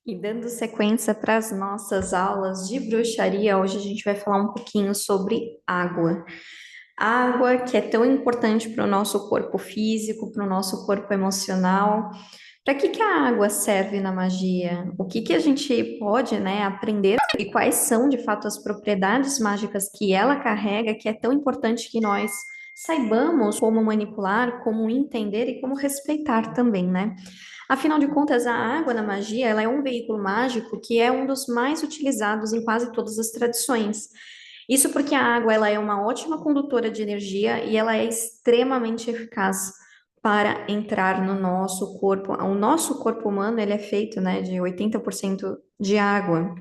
E dando sequência para as nossas aulas de bruxaria, hoje a gente vai falar um pouquinho sobre água. Água que é tão importante para o nosso corpo físico, para o nosso corpo emocional. Para que a água serve na magia? O que a gente pode, né, aprender e quais são, de fato, as propriedades mágicas que ela carrega, que é tão importante que nós saibamos como manipular, como entender e como respeitar também, né? Afinal de contas, a água na magia, ela é um veículo mágico que é um dos mais utilizados em quase todas as tradições. Isso porque a água, ela é uma ótima condutora de energia e ela é extremamente eficaz para entrar no nosso corpo. O nosso corpo humano, ele é feito, né, de 80% de água.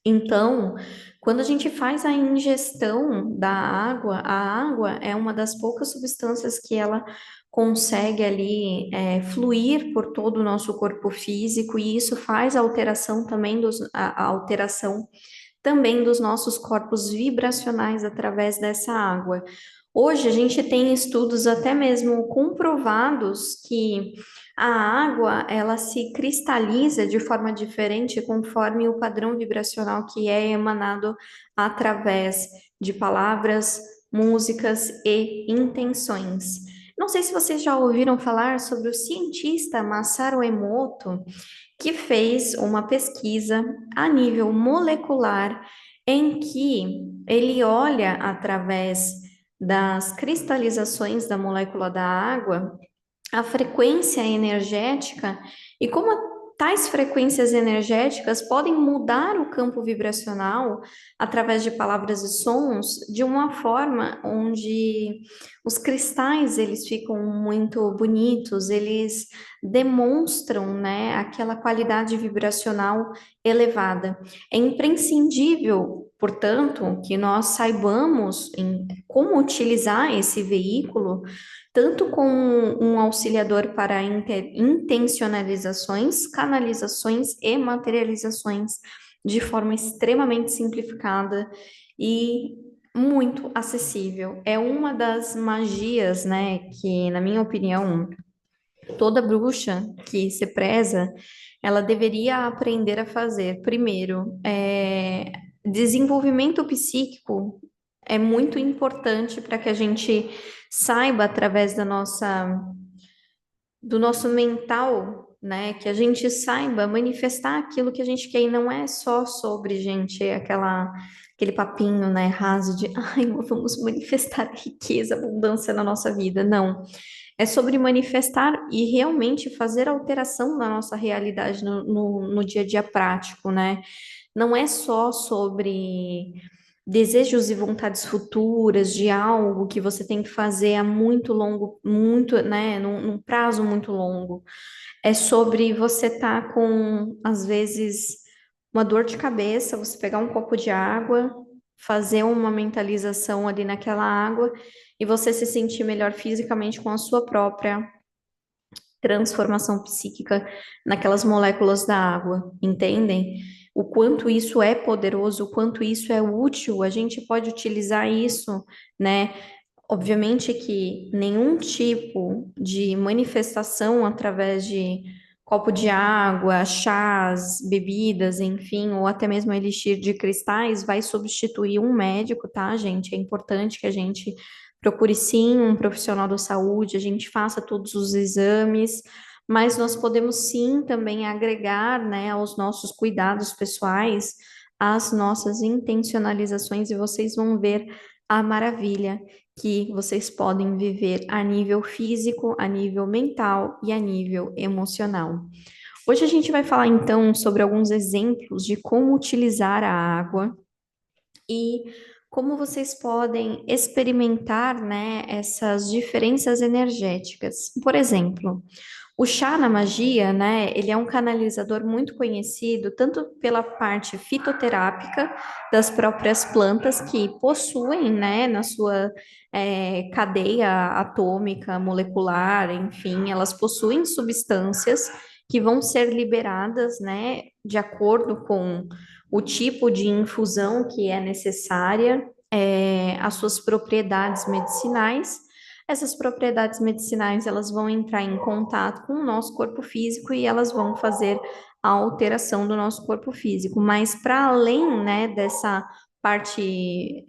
Então, quando a gente faz a ingestão da água, a água é uma das poucas substâncias que ela consegue ali fluir por todo o nosso corpo físico e isso faz a alteração também a alteração também dos nossos corpos vibracionais através dessa água. Hoje a gente tem estudos até mesmo comprovados que a água ela se cristaliza de forma diferente conforme o padrão vibracional que é emanado através de palavras, músicas e intenções. Não sei se vocês já ouviram falar sobre o cientista Masaru Emoto, que fez uma pesquisa a nível molecular em que ele olha através das cristalizações da molécula da água a frequência energética e como tais frequências energéticas podem mudar o campo vibracional através de palavras e sons de uma forma onde os cristais eles ficam muito bonitos, eles demonstram, né, aquela qualidade vibracional elevada. É imprescindível, portanto, que nós saibamos como utilizar esse veículo tanto com um auxiliador para intencionalizações, canalizações e materializações de forma extremamente simplificada e muito acessível. É uma das magias, né, que, na minha opinião, toda bruxa que se preza, ela deveria aprender a fazer. Primeiro, desenvolvimento psíquico é muito importante para que a gente saiba através do nosso mental, né, que a gente saiba manifestar aquilo que a gente quer e não é só sobre, gente, aquele papinho, né, raso de, ai, vamos manifestar riqueza, abundância na nossa vida. Não. É sobre manifestar e realmente fazer alteração na nossa realidade no dia a dia prático, né? Não é só sobre desejos e vontades futuras de algo que você tem que fazer a muito longo, muito, né, num prazo muito longo. É sobre você estar com, às vezes, uma dor de cabeça, você pegar um copo de água, fazer uma mentalização ali naquela água e você se sentir melhor fisicamente com a sua própria transformação psíquica naquelas moléculas da água, entendem? O quanto isso é poderoso, o quanto isso é útil, a gente pode utilizar isso, né? Obviamente que nenhum tipo de manifestação através de copo de água, chás, bebidas, enfim, ou até mesmo elixir de cristais vai substituir um médico, tá, gente? É importante que a gente procure sim um profissional da saúde, a gente faça todos os exames, mas nós podemos sim também agregar, né, aos nossos cuidados pessoais, as nossas intencionalizações e vocês vão ver a maravilha que vocês podem viver a nível físico, a nível mental e a nível emocional. Hoje a gente vai falar então sobre alguns exemplos de como utilizar a água e como vocês podem experimentar, né, essas diferenças energéticas. Por exemplo, o chá na magia, né, ele é um canalizador muito conhecido tanto pela parte fitoterápica das próprias plantas que possuem, né, na sua cadeia atômica, molecular, enfim, elas possuem substâncias que vão ser liberadas, né, de acordo com o tipo de infusão que é necessária, as suas propriedades medicinais, essas propriedades medicinais elas vão entrar em contato com o nosso corpo físico e elas vão fazer a alteração do nosso corpo físico. Mas para além, né, dessa parte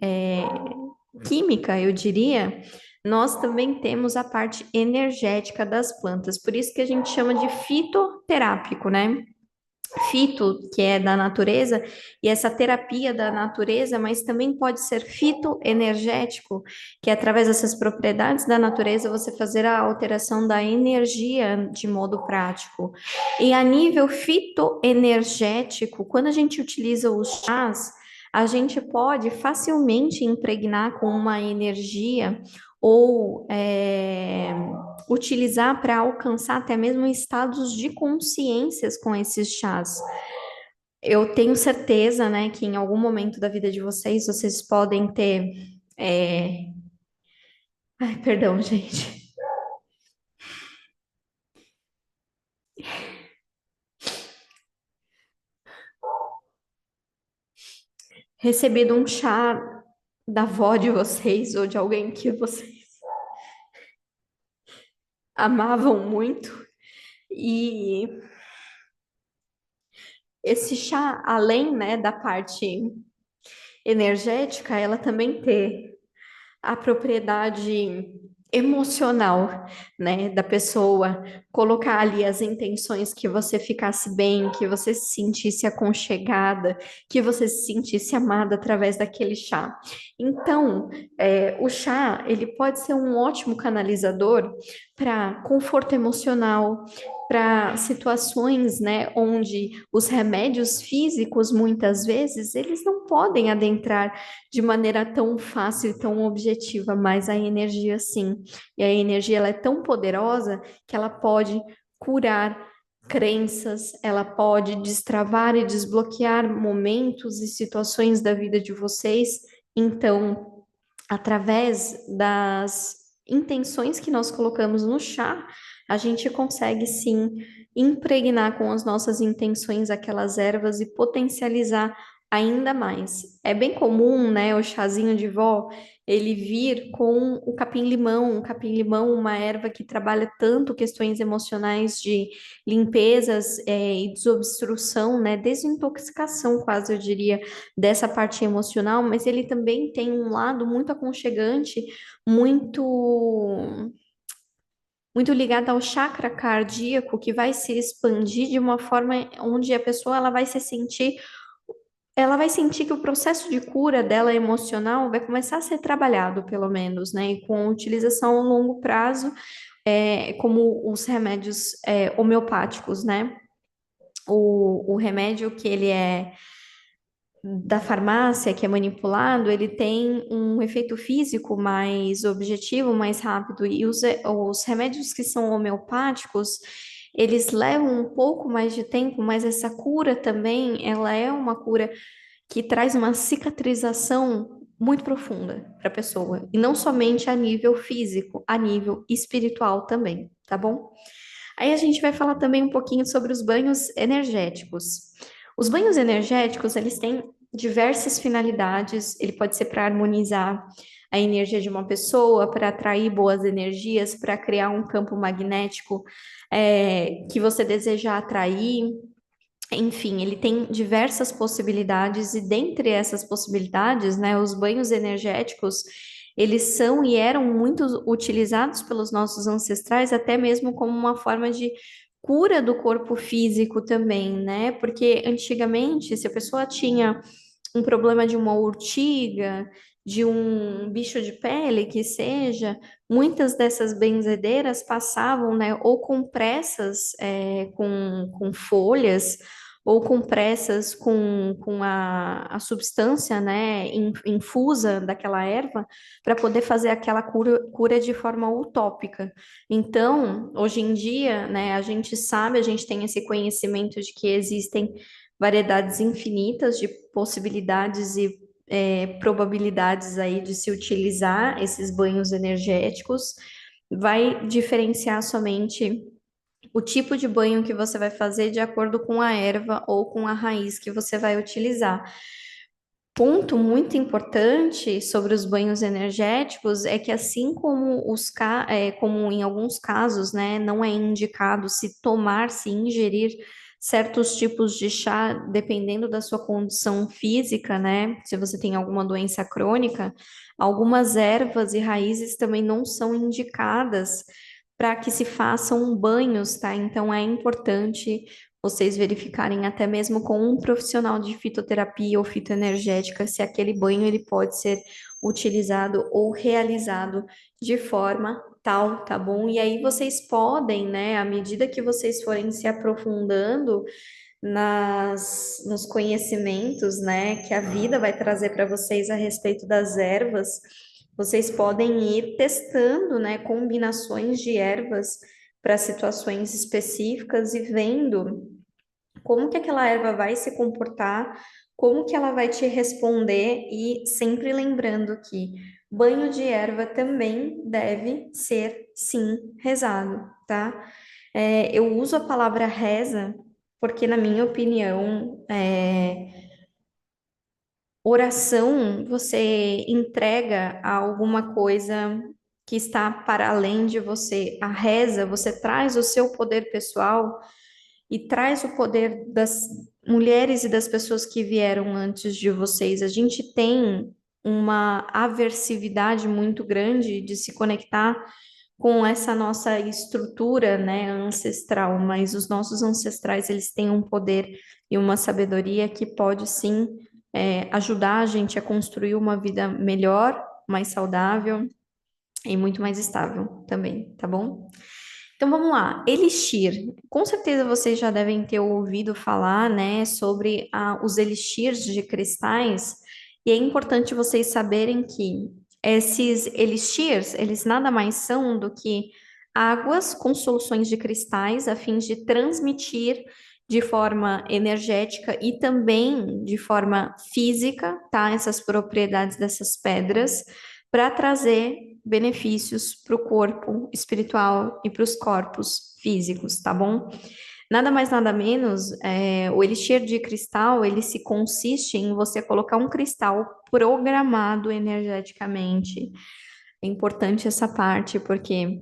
química, eu diria, nós também temos a parte energética das plantas. Por isso que a gente chama de fitoterápico, né? Fito, que é da natureza, e essa terapia da natureza, mas também pode ser fitoenergético, que é através dessas propriedades da natureza você fazer a alteração da energia de modo prático. E a nível fitoenergético, quando a gente utiliza os chás, a gente pode facilmente impregnar com uma energia ou utilizar para alcançar até mesmo estados de consciências com esses chás. Eu tenho certeza, né, que em algum momento da vida de vocês, vocês podem ter. é, Ai, perdão, gente. Recebido um chá da avó de vocês ou de alguém que vocês amavam muito. E esse chá, além, né, da parte energética, ela também tem a propriedade emocional, né, da pessoa, colocar ali as intenções que você ficasse bem, que você se sentisse aconchegada, que você se sentisse amada através daquele chá. Então, o chá, ele pode ser um ótimo canalizador para conforto emocional, para situações, né, onde os remédios físicos, muitas vezes, eles não podem adentrar de maneira tão fácil e tão objetiva, mas a energia sim. E a energia ela é tão poderosa que ela pode curar crenças, ela pode destravar e desbloquear momentos e situações da vida de vocês. Então, através das intenções que nós colocamos no chá, a gente consegue sim impregnar com as nossas intenções aquelas ervas e potencializar ainda mais. É bem comum, né, o chazinho de vó, ele vir com o capim-limão, uma erva que trabalha tanto questões emocionais de limpezas, e desobstrução, né, desintoxicação, quase eu diria, dessa parte emocional, mas ele também tem um lado muito aconchegante, muito muito ligado ao chakra cardíaco, que vai se expandir de uma forma onde a pessoa ela vai sentir que o processo de cura dela emocional vai começar a ser trabalhado, pelo menos, né? E com utilização a longo prazo, como os remédios homeopáticos, né? O remédio que ele é da farmácia, que é manipulado, ele tem um efeito físico mais objetivo, mais rápido, e os remédios que são homeopáticos, eles levam um pouco mais de tempo, mas essa cura também, ela é uma cura que traz uma cicatrização muito profunda para a pessoa, e não somente a nível físico, a nível espiritual também, tá bom? Aí a gente vai falar também um pouquinho sobre os banhos energéticos. Os banhos energéticos, eles têm diversas finalidades. Ele pode ser para harmonizar a energia de uma pessoa, para atrair boas energias, para criar um campo magnético que você deseja atrair. Enfim, ele tem diversas possibilidades e dentre essas possibilidades, né, os banhos energéticos, eles são e eram muito utilizados pelos nossos ancestrais até mesmo como uma forma de cura do corpo físico também, né? Porque antigamente, se a pessoa tinha um problema de uma urtiga, de um bicho de pele, que seja, muitas dessas benzedeiras passavam, né, ou com pressas, com folhas, ou com pressas com a substância, né, infusa daquela erva, para poder fazer aquela cura de forma utópica. Então, hoje em dia, né, a gente sabe, a gente tem esse conhecimento de que existem variedades infinitas de possibilidades e probabilidades aí de se utilizar esses banhos energéticos. Vai diferenciar somente o tipo de banho que você vai fazer de acordo com a erva ou com a raiz que você vai utilizar. Ponto muito importante sobre os banhos energéticos é que assim como como em alguns casos, né, não é indicado se tomar, se ingerir certos tipos de chá, dependendo da sua condição física, né? Se você tem alguma doença crônica, algumas ervas e raízes também não são indicadas para que se façam banhos, tá? Então é importante vocês verificarem até mesmo com um profissional de fitoterapia ou fitoenergética se aquele banho ele pode ser utilizado ou realizado de forma tal, tá bom? E aí vocês podem, né, à medida que vocês forem se aprofundando nos conhecimentos, né, que a vida vai trazer para vocês a respeito das ervas, vocês podem ir testando, né, combinações de ervas para situações específicas e vendo como que aquela erva vai se comportar, como que ela vai te responder e sempre lembrando que banho de erva também deve ser, sim, rezado, tá? Eu uso a palavra reza porque, na minha opinião, oração você entrega a alguma coisa que está para além de você. A reza, você traz o seu poder pessoal e traz o poder das mulheres e das pessoas que vieram antes de vocês. A gente tem uma aversividade muito grande de se conectar com essa nossa estrutura, né, ancestral, mas os nossos ancestrais, eles têm um poder e uma sabedoria que pode sim ajudar a gente a construir uma vida melhor, mais saudável e muito mais estável também, tá bom? Então vamos lá, Elixir. Com certeza vocês já devem ter ouvido falar, né, sobre os elixirs de cristais, e é importante vocês saberem que esses elixirs, eles nada mais são do que águas com soluções de cristais a fim de transmitir de forma energética e também de forma física, tá? Essas propriedades dessas pedras para trazer benefícios para o corpo espiritual e para os corpos físicos, tá bom? Nada mais, nada menos, o elixir de cristal, ele se consiste em você colocar um cristal programado energeticamente. É importante essa parte, porque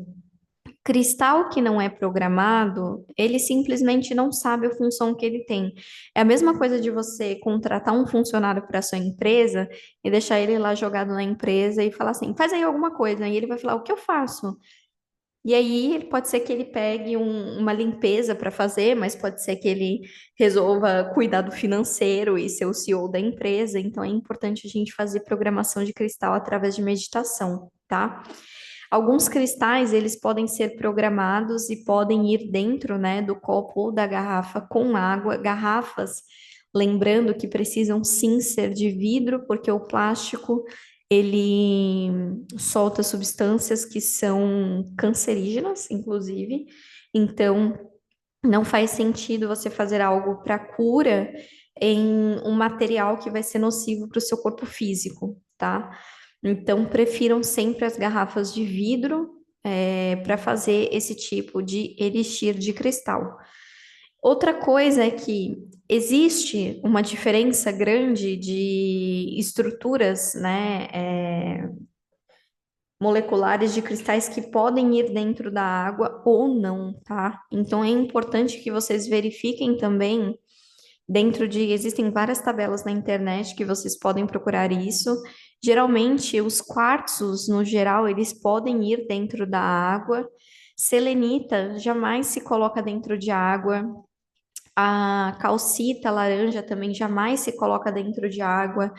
cristal que não é programado, ele simplesmente não sabe a função que ele tem. É a mesma coisa de você contratar um funcionário para sua empresa e deixar ele lá jogado na empresa e falar assim, faz aí alguma coisa, e ele vai falar, o que eu faço? E aí pode ser que ele pegue uma limpeza para fazer, mas pode ser que ele resolva cuidar do financeiro e ser o CEO da empresa. Então é importante a gente fazer programação de cristal através de meditação, tá? Alguns cristais, eles podem ser programados e podem ir dentro, né, do copo ou da garrafa com água. Garrafas, lembrando que precisam sim ser de vidro, porque o plástico, ele solta substâncias que são cancerígenas, inclusive. Então, não faz sentido você fazer algo para cura em um material que vai ser nocivo para o seu corpo físico, tá? Então, prefiram sempre as garrafas de vidro, para fazer esse tipo de elixir de cristal. Outra coisa é que existe uma diferença grande de estruturas, né, moleculares de cristais que podem ir dentro da água ou não, tá? Então é importante que vocês verifiquem também existem várias tabelas na internet que vocês podem procurar isso. Geralmente, os quartzos, no geral, eles podem ir dentro da água. Selenita jamais se coloca dentro de água. A calcita laranja também jamais se coloca dentro de água.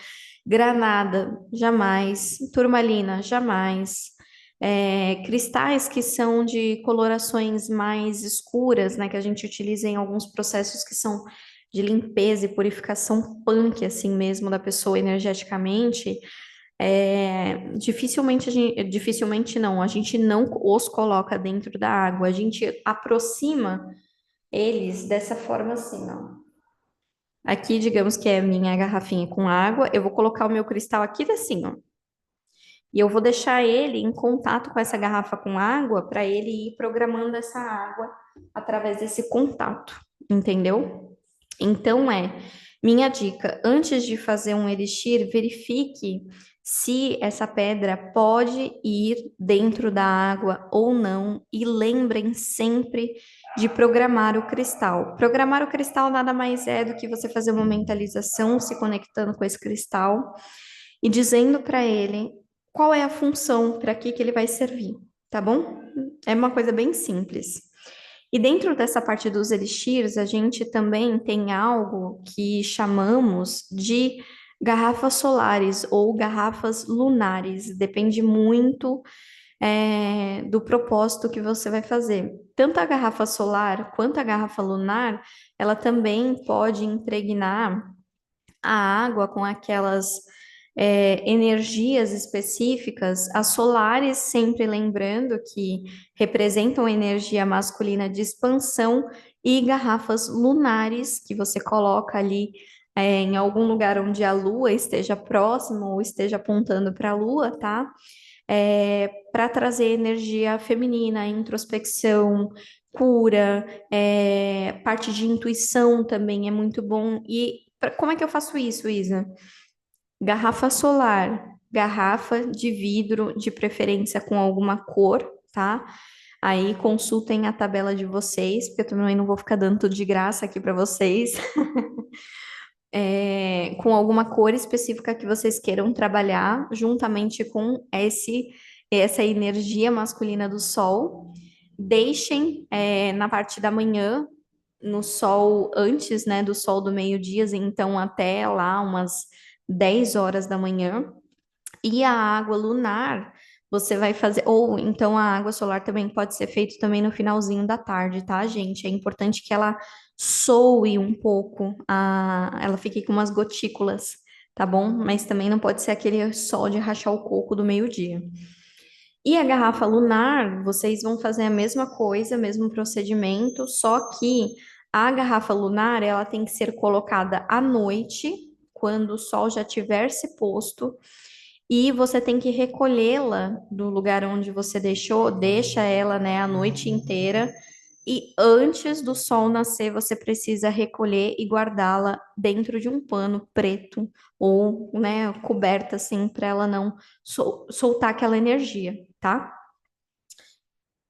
Granada, jamais. Turmalina, jamais. Cristais que são de colorações mais escuras, né, que a gente utiliza em alguns processos que são de limpeza e purificação punk, assim mesmo, da pessoa energeticamente. Dificilmente não, a gente não os coloca dentro da água, a gente aproxima eles dessa forma assim, ó. Aqui, digamos que é a minha garrafinha com água, eu vou colocar o meu cristal aqui assim, ó. E eu vou deixar ele em contato com essa garrafa com água para ele ir programando essa água através desse contato, entendeu? Então Minha dica, antes de fazer um elixir, verifique se essa pedra pode ir dentro da água ou não, e lembrem sempre de programar o cristal. Programar o cristal nada mais é do que você fazer uma mentalização se conectando com esse cristal e dizendo para ele qual é a função, para que ele vai servir, tá bom? É uma coisa bem simples. E dentro dessa parte dos elixirs, a gente também tem algo que chamamos de garrafas solares ou garrafas lunares. Depende muito, do propósito que você vai fazer. Tanto a garrafa solar quanto a garrafa lunar, ela também pode impregnar a água com aquelas energias específicas, as solares, sempre lembrando que representam a energia masculina de expansão, e garrafas lunares, que você coloca ali em algum lugar onde a lua esteja próxima ou esteja apontando para a lua, tá? Para trazer energia feminina, introspecção, cura, parte de intuição também é muito bom. E como é que eu faço isso, Isa? Garrafa solar, garrafa de vidro, de preferência com alguma cor, tá? Aí consultem a tabela de vocês, porque eu também não vou ficar dando tudo de graça aqui para vocês. Com alguma cor específica que vocês queiram trabalhar, juntamente com essa energia masculina do sol. Deixem na parte da manhã, no sol antes, né, do sol do meio-dia, então até lá umas 10 horas da manhã. E a água lunar, você vai fazer, ou então a água solar também pode ser feito também no finalzinho da tarde, tá, gente? É importante que ela soe um pouco, ela fique com umas gotículas, tá bom? Mas também não pode ser aquele sol de rachar o coco do meio-dia. E a garrafa lunar, vocês vão fazer a mesma coisa, mesmo procedimento, só que a garrafa lunar, ela tem que ser colocada à noite, quando o sol já tiver se posto, e você tem que recolhê-la do lugar onde você deixou, deixa ela, né, a noite inteira. E antes do sol nascer, você precisa recolher e guardá-la dentro de um pano preto ou, né, coberta assim, para ela não soltar aquela energia, tá?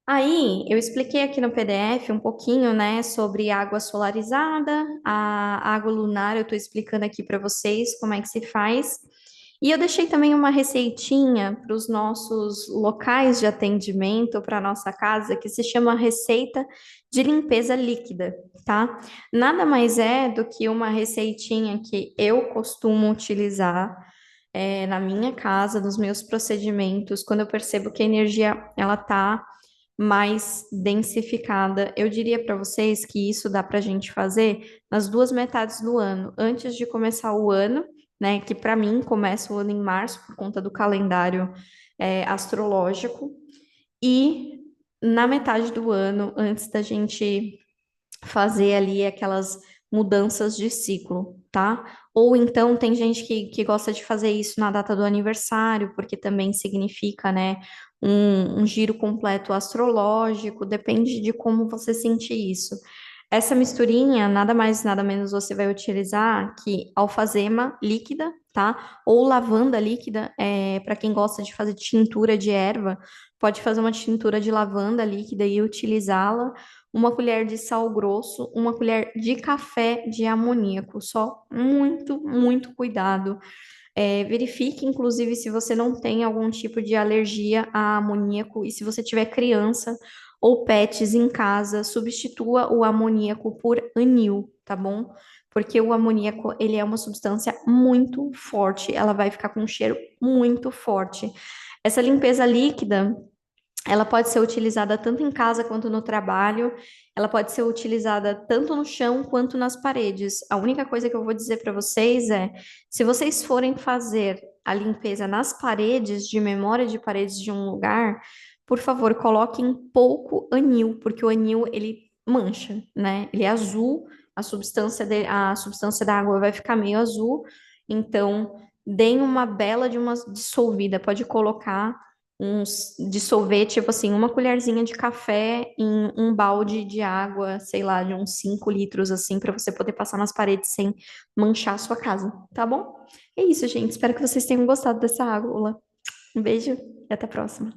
Aí, eu expliquei aqui no PDF um pouquinho, né, sobre água solarizada, a água lunar, eu estou explicando aqui para vocês como é que se faz. E eu deixei também uma receitinha para os nossos locais de atendimento, para a nossa casa, que se chama receita de limpeza líquida, tá? Nada mais é do que uma receitinha que eu costumo utilizar na minha casa, nos meus procedimentos, quando eu percebo que a energia ela tá mais densificada. Eu diria para vocês que isso dá para a gente fazer nas duas metades do ano, antes de começar o ano, né? Que para mim começa o ano em março por conta do calendário astrológico, e na metade do ano, antes da gente fazer ali aquelas mudanças de ciclo, tá? Ou então tem gente que gosta de fazer isso na data do aniversário, porque também significa, né, um giro completo astrológico, depende de como você sentir isso. Essa misturinha, nada mais, nada menos você vai utilizar que alfazema líquida, tá? Ou lavanda líquida, para quem gosta de fazer tintura de erva, pode fazer uma tintura de lavanda líquida e utilizá-la, uma colher de sal grosso, uma colher de café de amoníaco, só muito, muito cuidado. Verifique, inclusive, se você não tem algum tipo de alergia a amoníaco, e se você tiver criança ou pets em casa, substitua o amoníaco por anil, tá bom? Porque o amoníaco, ele é uma substância muito forte, ela vai ficar com um cheiro muito forte. Essa limpeza líquida, ela pode ser utilizada tanto em casa quanto no trabalho. Ela pode ser utilizada tanto no chão quanto nas paredes. A única coisa que eu vou dizer para vocês é, se vocês forem fazer a limpeza nas paredes, de memória de paredes de um lugar, por favor, coloquem pouco anil, porque o anil ele mancha, né? Ele é azul, a substância da água vai ficar meio azul. Então, deem uma bela de uma dissolvida. Pode colocar dissolver, tipo assim, uma colherzinha de café em um balde de água, sei lá, de uns 5 litros, assim, para você poder passar nas paredes sem manchar a sua casa, tá bom? É isso, gente. Espero que vocês tenham gostado dessa aula. Um beijo e até a próxima.